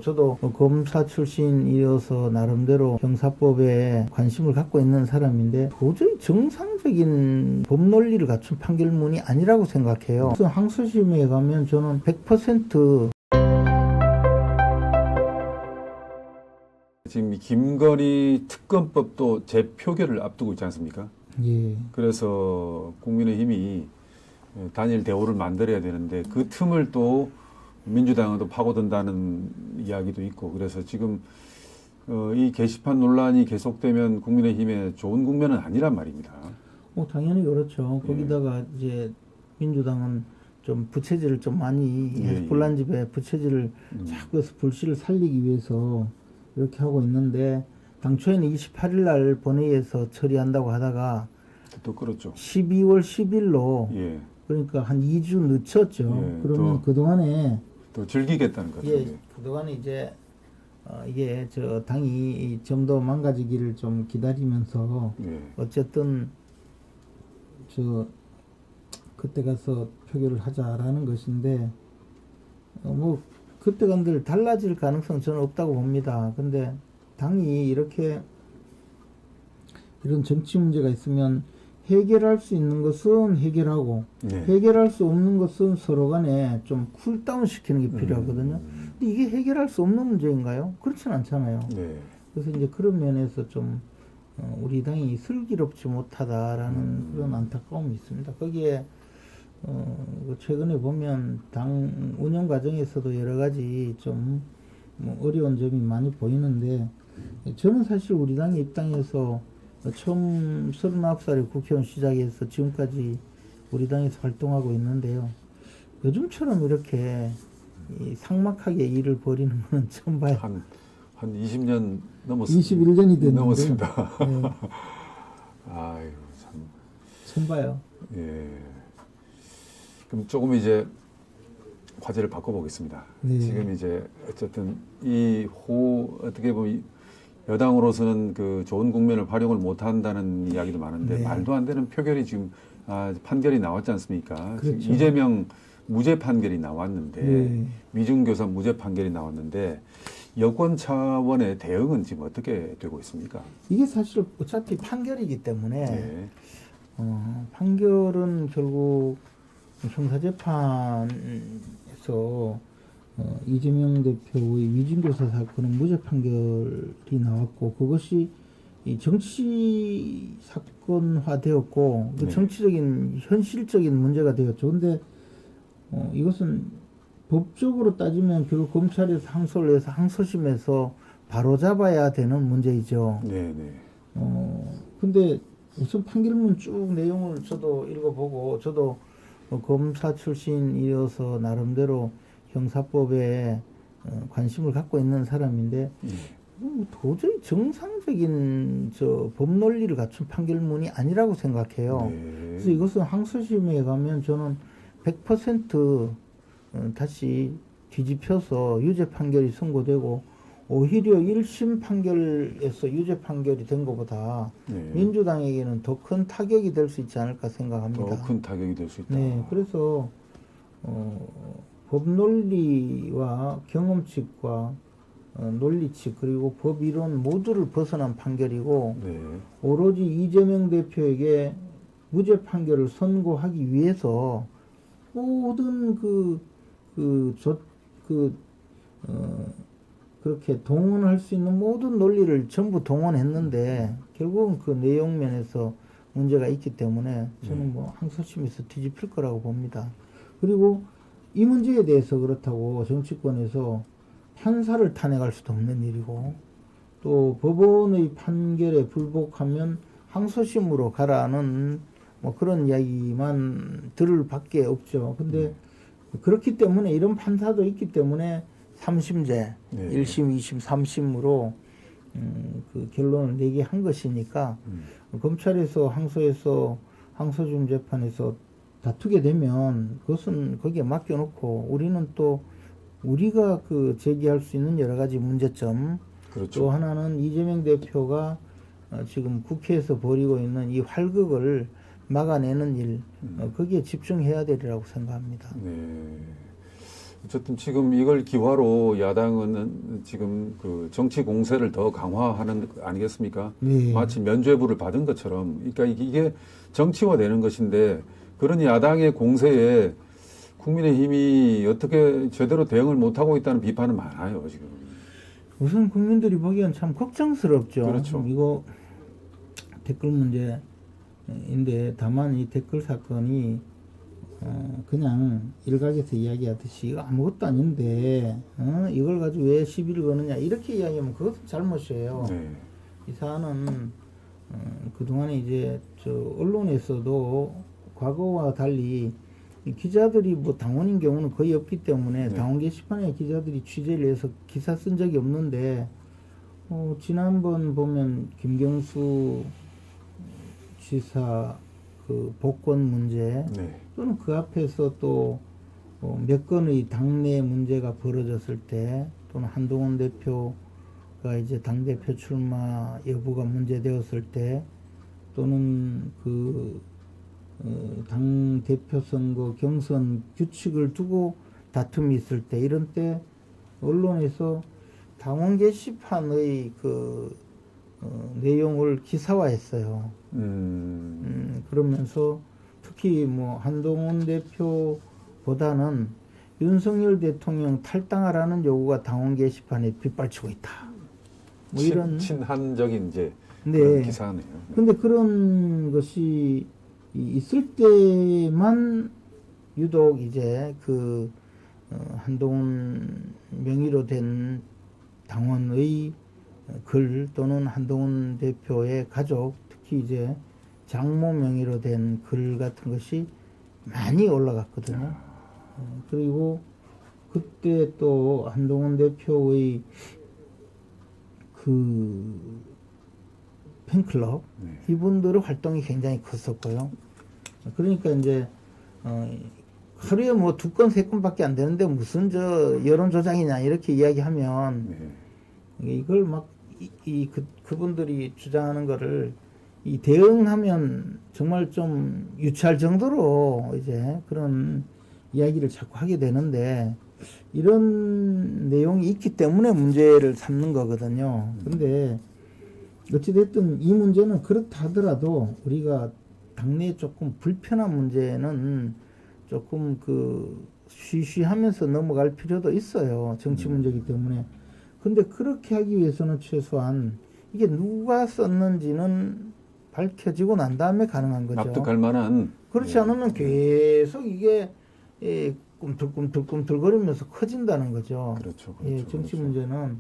저도 검사 출신이어서 나름대로 형사법에 관심을 갖고 있는 사람인데 도저히 정상적인 법 논리를 갖춘 판결문이 아니라고 생각해요. 그래서 항소심에 가면 저는 100% 지금 이 김건희 특검법도 재표결을 앞두고 있지 않습니까? 예. 그래서 국민의힘이 단일 대오를 만들어야 되는데 그 틈을 또 민주당은 또 파고든다는 이야기도 있고, 그래서 지금 이 게시판 논란이 계속되면 국민의힘에 좋은 국면은 아니란 말입니다. 당연히 그렇죠. 거기다가 이제 민주당은 좀 부채질을 좀 많이 해서 불난집에 부채질을 자꾸 해서 불씨를 살리기 위해서 이렇게 하고 있는데, 당초에는 28일 날 본회의에서 처리한다고 하다가 또 그렇죠. 12월 10일로 그러니까 한 2주 늦췄죠. 그러면 그동안에 또 즐기겠다는 거죠. 그동안에 이제 이게 저 당이 좀 더 망가지기를 좀 기다리면서 어쨌든 저 그때 가서 표결을 하자라는 것인데, 뭐 그때 간들 달라질 가능성은 저는 없다고 봅니다. 근데 당이 이렇게 이런 정치 문제가 있으면 해결할 수 있는 것은 해결하고 해결할 수 없는 것은 서로 간에 좀 쿨다운 시키는 게 필요하거든요. 근데 이게 해결할 수 없는 문제인가요? 그렇진 않잖아요. 그래서 이제 그런 면에서 좀 우리 당이 슬기롭지 못하다라는 그런 안타까움이 있습니다. 거기에 최근에 보면 당 운영 과정에서도 여러 가지 좀 뭐 어려운 점이 많이 보이는데, 저는 사실 우리 당의 입장에서 처음 39살에 국회의원 시작해서 지금까지 우리 당에서 활동하고 있는데요. 요즘처럼 이렇게 삭막하게 일을 벌이는 건 처음 봐요. 한 20년 넘었습니다. 21년이 됐는데. 넘었습니다. 네. 아유, 참. 처음 봐요. 예. 그럼 조금 이제 화제를 바꿔보겠습니다. 지금 이제 어쨌든 어떻게 보면 여당으로서는 그 좋은 국면을 활용을 못한다는 이야기도 많은데, 말도 안 되는 표결이 지금 판결이 나왔지 않습니까? 그렇죠. 지금 이재명 무죄 판결이 나왔는데, 위중교사 무죄 판결이 나왔는데, 여권 차원의 대응은 지금 어떻게 되고 있습니까? 이게 사실 어차피 판결이기 때문에 판결은 결국 형사재판에서 이재명 대표의 위중교사 사건은 무죄 판결이 나왔고, 그것이 이 정치 사건화되었고 그 정치적인 현실적인 문제가 되었죠. 근데 이것은 법적으로 따지면 결국 검찰에서 항소를 해서 항소심에서 바로잡아야 되는 문제이죠. 근데 우선 판결문 쭉 내용을 저도 읽어보고, 저도 검사 출신이어서 나름대로 형사법에 관심을 갖고 있는 사람인데 도저히 정상적인 법 논리를 갖춘 판결문이 아니라고 생각해요. 그래서 이것은 항소심에 가면 저는 100% 다시 뒤집혀서 유죄 판결이 선고되고, 오히려 1심 판결에서 유죄 판결이 된 것보다 민주당에게는 더 큰 타격이 될 수 있지 않을까 생각합니다. 더 큰 타격이 될 수 있다. 그래서 법 논리와 경험칙과 논리칙 그리고 법 이론 모두를 벗어난 판결이고, 오로지 이재명 대표에게 무죄 판결을 선고하기 위해서 모든 그렇게 동원할 수 있는 모든 논리를 전부 동원했는데, 결국은 그 내용 면에서 문제가 있기 때문에 저는 뭐 항소심에서 뒤집힐 거라고 봅니다. 그리고 이 문제에 대해서 그렇다고 정치권에서 판사를 탄핵할 수도 없는 일이고, 또 법원의 판결에 불복하면 항소심으로 가라는 뭐 그런 이야기만 들을 밖에 없죠. 근데 그렇기 때문에 이런 판사도 있기 때문에 3심제, 1심, 2심, 3심으로 그 결론을 내게 한 것이니까, 검찰에서 항소해서 항소심 재판에서 다투게 되면 그것은 거기에 맡겨놓고, 우리는 또 우리가 제기할 수 있는 여러 가지 문제점, 또 하나는 이재명 대표가 지금 국회에서 벌이고 있는 이 활극을 막아내는 일, 거기에 집중해야 되리라고 생각합니다. 어쨌든 지금 이걸 기화로 야당은 지금 그 정치 공세를 더 강화하는 거 아니겠습니까? 네. 마치 면죄부를 받은 것처럼. 그러니까 이게 정치화되는 것인데 그런 야당의 공세에 국민의힘이 어떻게 제대로 대응을 못하고 있다는 비판은 많아요, 지금. 우선 국민들이 보기엔 참 걱정스럽죠. 그렇죠. 이거 댓글 문제인데 다만 이 댓글 사건이 그냥 일각에서 이야기하듯이 이거 아무것도 아닌데 이걸 가지고 왜 시비를 거느냐 이렇게 이야기하면 그것은 잘못이에요. 네. 이 사안은 그동안에 이제 저 언론에서도 과거와 달리 이 기자들이 뭐 당원인 경우는 거의 없기 때문에 네. 당원 게시판에 기자들이 취재를 해서 기사 쓴 적이 없는데 지난번 보면 김경수 지사 그 복권 문제 네. 또는 그 앞에서 또 몇 건의 당내 문제가 벌어졌을 때 또는 한동훈 대표가 이제 당대표 출마 여부가 문제되었을 때 또는 그 당대표 선거 경선 규칙을 두고 다툼이 있을 때 이런 때 언론에서 당원 게시판의 그 내용을 기사화했어요. 그러면서 특히 뭐 한동훈 대표보다는 윤석열 대통령 탈당하라는 요구가 당원 게시판에 빗발치고 있다. 뭐 이런 친한적인 이제 네. 그런 기사네요. 네. 근데 그런 것이 있을 때만 유독 이제 그 한동훈 명의로 된 당원의 글 또는 한동훈 대표의 가족 특히 이제 장모 명의로 된 글 같은 것이 많이 올라갔거든요. 그리고 그때 또 한동훈 대표의 그 팬클럽 네. 이분들의 활동이 굉장히 컸었고요. 그러니까 이제 하루에 뭐 2건 3건밖에 안 되는데 무슨 저 여론 조작이냐 이렇게 이야기하면 네. 이걸 막 그분들이 주장하는 거를 이 대응하면 정말 좀 유치할 정도로 이제 그런 이야기를 자꾸 하게 되는데 이런 내용이 있기 때문에 문제를 삼는 거거든요. 근데 어찌됐든 이 문제는 그렇다 하더라도 우리가 당내에 조금 불편한 문제는 조금 그 쉬쉬하면서 넘어갈 필요도 있어요. 정치 문제이기 때문에. 근데 그렇게 하기 위해서는 최소한 이게 누가 썼는지는 밝혀지고 난 다음에 가능한 거죠. 납득할 만한. 그렇지 않으면 계속 이게 꿈틀꿈틀거리면서 커진다는 거죠. 그렇죠. 예, 그렇죠. 정치 그렇죠. 문제는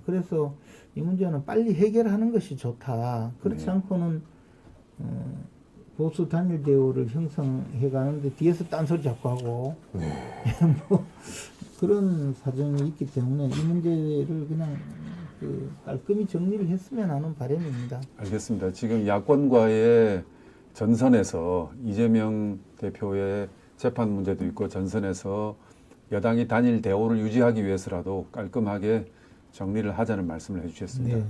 그래서 이 문제는 빨리 해결하는 것이 좋다. 그렇지 네. 않고는 보수 단일 대우를 형성해 가는데 뒤에서 딴소리 자꾸 하고 뭐 그런 사정이 있기 때문에 이 문제를 그냥 깔끔히 정리를 했으면 하는 바람입니다. 알겠습니다. 지금 야권과의 전선에서 이재명 대표의 재판 문제도 있고 전선에서 여당이 단일 대오를 유지하기 위해서라도 깔끔하게 정리를 하자는 말씀을 해주셨습니다. 네.